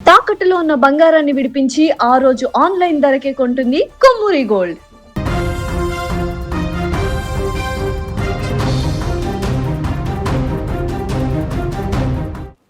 తాకట్టులో ఉన్న బంగారాన్ని విడిపించి ఆ రోజు ఆన్లైన్ ధరకే కొంటుంది కొమ్మూరి గోల్డ్.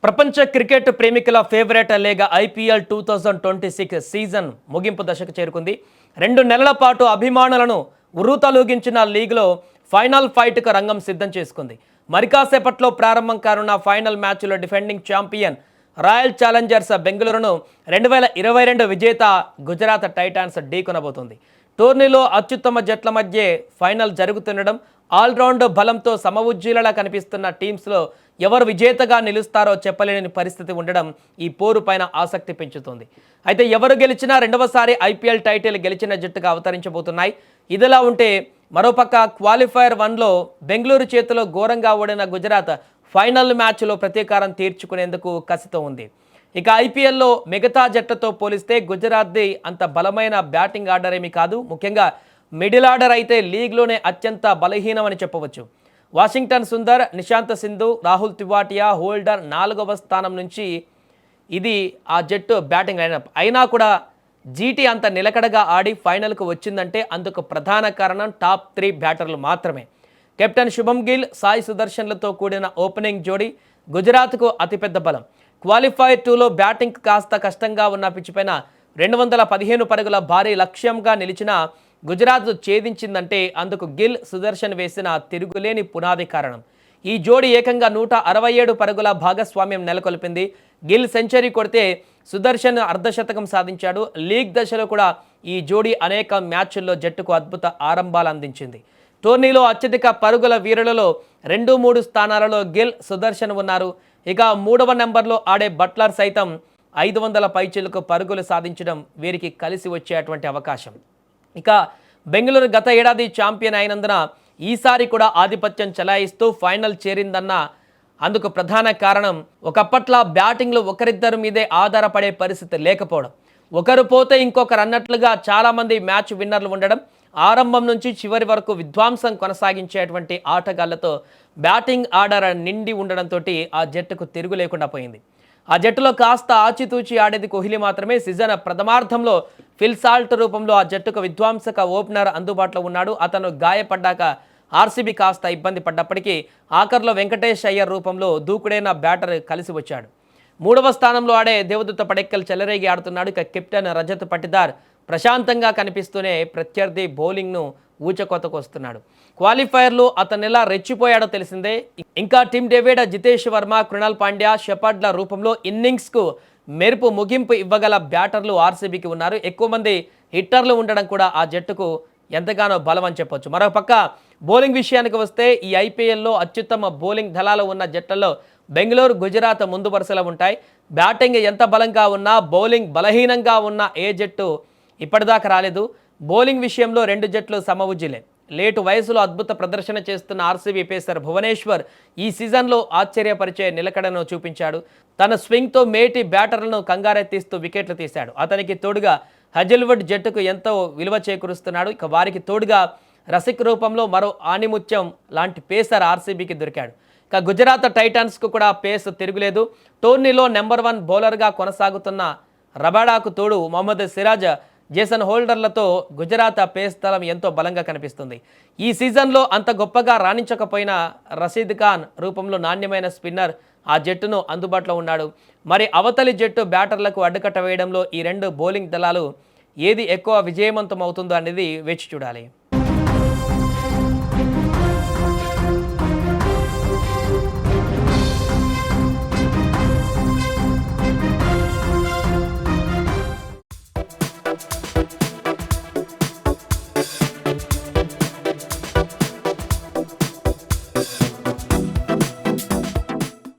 ప్రపంచ క్రికెట్ ప్రేమికుల ఫేవరెట్ లీగ్ ఐపీఎల్ 2026 సీజన్ ముగింపు దశకు చేరుకుంది. 2 నెలల పాటు అభిమానులను ఉర్రూతలూగించిన లీగ్లో ఫైనల్ ఫైట్కు రంగం సిద్ధం చేసుకుంది. మరికాసేపట్లో ప్రారంభం కానున్న ఫైనల్ మ్యాచ్లో డిఫెండింగ్ ఛాంపియన్ రాయల్ ఛాలెంజర్స్ బెంగళూరును 2022 విజేత గుజరాత్ టైటాన్స్ ఢీకొనబోతోంది. టోర్నీలో అత్యుత్తమ జట్ల మధ్య ఫైనల్ జరుగుతుండడం, ఆల్రౌండ్ బలంతో సమవుజ్జీలలా కనిపిస్తున్న టీమ్స్లో ఎవరు విజేతగా నిలుస్తారో చెప్పలేని పరిస్థితి ఉండడం ఈ పోరు పైన ఆసక్తి పెంచుతుంది. అయితే ఎవరు గెలిచినా రెండవసారి ఐపీఎల్ టైటిల్ గెలిచిన జట్టుగా అవతరించబోతున్నాయి. ఇదిలా ఉంటే మరోపక్క క్వాలిఫైర్ 1లో బెంగళూరు చేతిలో ఘోరంగా ఓడిన గుజరాత్ ఫైనల్ మ్యాచ్లో ప్రతీకారం తీర్చుకునేందుకు కసితో ఉంది. ఇక ఐపీఎల్లో మిగతా జట్టుతో పోలిస్తే గుజరాత్ది అంత బలమైన బ్యాటింగ్ ఆర్డర్ ఏమీ కాదు. ముఖ్యంగా మిడిల్ ఆర్డర్ అయితే లీగ్లోనే అత్యంత బలహీనమని చెప్పవచ్చు. వాషింగ్టన్ సుందర్, నిశాంత్ సింధు, రాహుల్ తివాటియా, హోల్డర్ 4వ స్థానం నుంచి ఇది ఆ జట్టు బ్యాటింగ్ లైనప్. అయినా కూడా జీటీ అంత నిలకడగా ఆడి ఫైనల్కు వచ్చిందంటే అందుకు ప్రధాన కారణం టాప్ 3 బ్యాటర్లు మాత్రమే. కెప్టెన్ శుభం గిల్, సాయి సుదర్శన్లతో కూడిన ఓపెనింగ్ జోడీ గుజరాత్కు అతిపెద్ద బలం. క్వాలిఫైర్ 2లో బ్యాటింగ్ కాస్త కష్టంగా ఉన్న పిచ్చిపైన 215 పరుగుల భారీ లక్ష్యంగా నిలిచిన గుజరాత్ ఛేదించిందంటే అందుకు గిల్, సుదర్శన్ వేసిన తిరుగులేని పునాది కారణం. ఈ జోడీ ఏకంగా 167 పరుగుల భాగస్వామ్యం నెలకొల్పింది. గిల్ సెంచరీ కొడితే సుదర్శన్ అర్ధశతకం సాధించాడు. లీగ్ దశలో కూడా ఈ జోడీ అనేక మ్యాచ్ల్లో జట్టుకు అద్భుత ఆరంభాలు అందించింది. టోర్నీలో అత్యధిక పరుగుల వీరులలో 2-3 స్థానాలలో గిల్, సుదర్శన్ ఉన్నారు. ఇక 3వ నెంబర్లో ఆడే బట్లర్ సైతం 500 పైచిలకు పరుగులు సాధించడం వీరికి కలిసి వచ్చేటువంటి అవకాశం. ఇక బెంగళూరు గత ఏడాది ఛాంపియన్ అయినందున ఈసారి కూడా ఆధిపత్యం చెలాయిస్తూ ఫైనల్ చేరిందన్న అందుకు ప్రధాన కారణం ఒకప్పట్లా బ్యాటింగ్లో ఒకరిద్దరి మీదే ఆధారపడే పరిస్థితి లేకపోవడం. ఒకరు పోతే ఇంకొకరు అన్నట్లుగా చాలామంది మ్యాచ్ విన్నర్లు ఉండడం, ఆరంభం నుంచి చివరి వరకు విధ్వంసం కొనసాగించేటువంటి ఆటగాళ్లతో బ్యాటింగ్ ఆర్డర్ నిండి ఉండడంతో ఆ జట్టుకు తిరుగు లేకుండా పోయింది. ఆ జట్టులో కాస్త ఆచితూచి ఆడేది కోహ్లీ మాత్రమే. సీజన్ ప్రథమార్థంలో ఫిల్ సాల్ట్ రూపంలో ఆ జట్టుకు విధ్వంసక ఓపెనర్ అందుబాటులో ఉన్నాడు. అతను గాయపడ్డాక ఆర్సీబీ కాస్త ఇబ్బంది పడ్డప్పటికీ ఆఖర్లో వెంకటేష్ అయ్యర్ రూపంలో దూకుడైన బ్యాటర్ కలిసి వచ్చాడు. 3వ స్థానంలో ఆడే దేవదత్త పడెక్కల్ చెలరేగి ఆడుతున్నాడు. ఇక కెప్టెన్ రజత్ పటిదార్ ప్రశాంతంగా కనిపిస్తూనే ప్రత్యర్థి బౌలింగ్ను ఊచకోతకు వస్తున్నాడు. క్వాలిఫైర్లో అతను ఎలా రెచ్చిపోయాడో తెలిసిందే. ఇంకా టిమ్ డేవిడ్, జితేష్ వర్మ, కృణాల్ పాండ్యా, షెపర్డ్ల రూపంలో ఇన్నింగ్స్కు మెరుపు ముగింపు ఇవ్వగల బ్యాటర్లు ఆర్సీబీకి ఉన్నారు. ఎక్కువ మంది హిట్టర్లు ఉండడం కూడా ఆ జట్టుకు ఎంతగానో బలం అని చెప్పొచ్చు. మరోపక్క బౌలింగ్ విషయానికి వస్తే ఈ ఐపీఎల్లో అత్యుత్తమ బౌలింగ్ దళాలు ఉన్న జట్లలో బెంగళూరు, గుజరాత్ ముందు వరుసలో ఉంటాయి. బ్యాటింగ్ ఎంత బలంగా ఉన్నా బౌలింగ్ బలహీనంగా ఉన్న ఏ జట్టు ఇప్పటిదాకా రాలేదు. బౌలింగ్ విషయంలో 2 జట్లు సమవుజ్జిలే. లేటు వయసులో అద్భుత ప్రదర్శన చేస్తున్న ఆర్సీబీ పేసర్ భువనేశ్వర్ ఈ సీజన్లో ఆశ్చర్యపరిచే నిలకడను చూపించాడు. తన స్వింగ్తో మేటి బ్యాటర్లను కంగారెత్తిస్తూ వికెట్లు తీశాడు. అతనికి తోడుగా హజిల్వుడ్ జట్టుకు ఎంతో విలువ చేకూరుస్తున్నాడు. ఇక వారికి తోడుగా రసిక్ రూపంలో మరో ఆణిముత్యం లాంటి పేసర్ ఆర్సీబీకి దొరికాడు. ఇక గుజరాత్ టైటాన్స్కు కూడా పేస్ తిరుగులేదు. టోర్నీలో నెంబర్ 1 బౌలర్గా కొనసాగుతున్న రబాడాకు తోడు మొహమ్మద్ సిరాజ్, జేసన్ హోల్డర్లతో గుజరాత్ పేస్ దళం ఎంతో బలంగా కనిపిస్తుంది. ఈ సీజన్లో అంత గొప్పగా రాణించకపోయినా రషీద్ ఖాన్ రూపంలో నాణ్యమైన స్పిన్నర్ ఆ జట్టును అందుబాటులో ఉన్నాడు. మరి అవతలి జట్టు బ్యాటర్లకు అడ్డుకట్ట వేయడంలో ఈ 2 బౌలింగ్ దళాలు ఏది ఎక్కువ విజయవంతం అవుతుందో అనేది వేచి చూడాలి.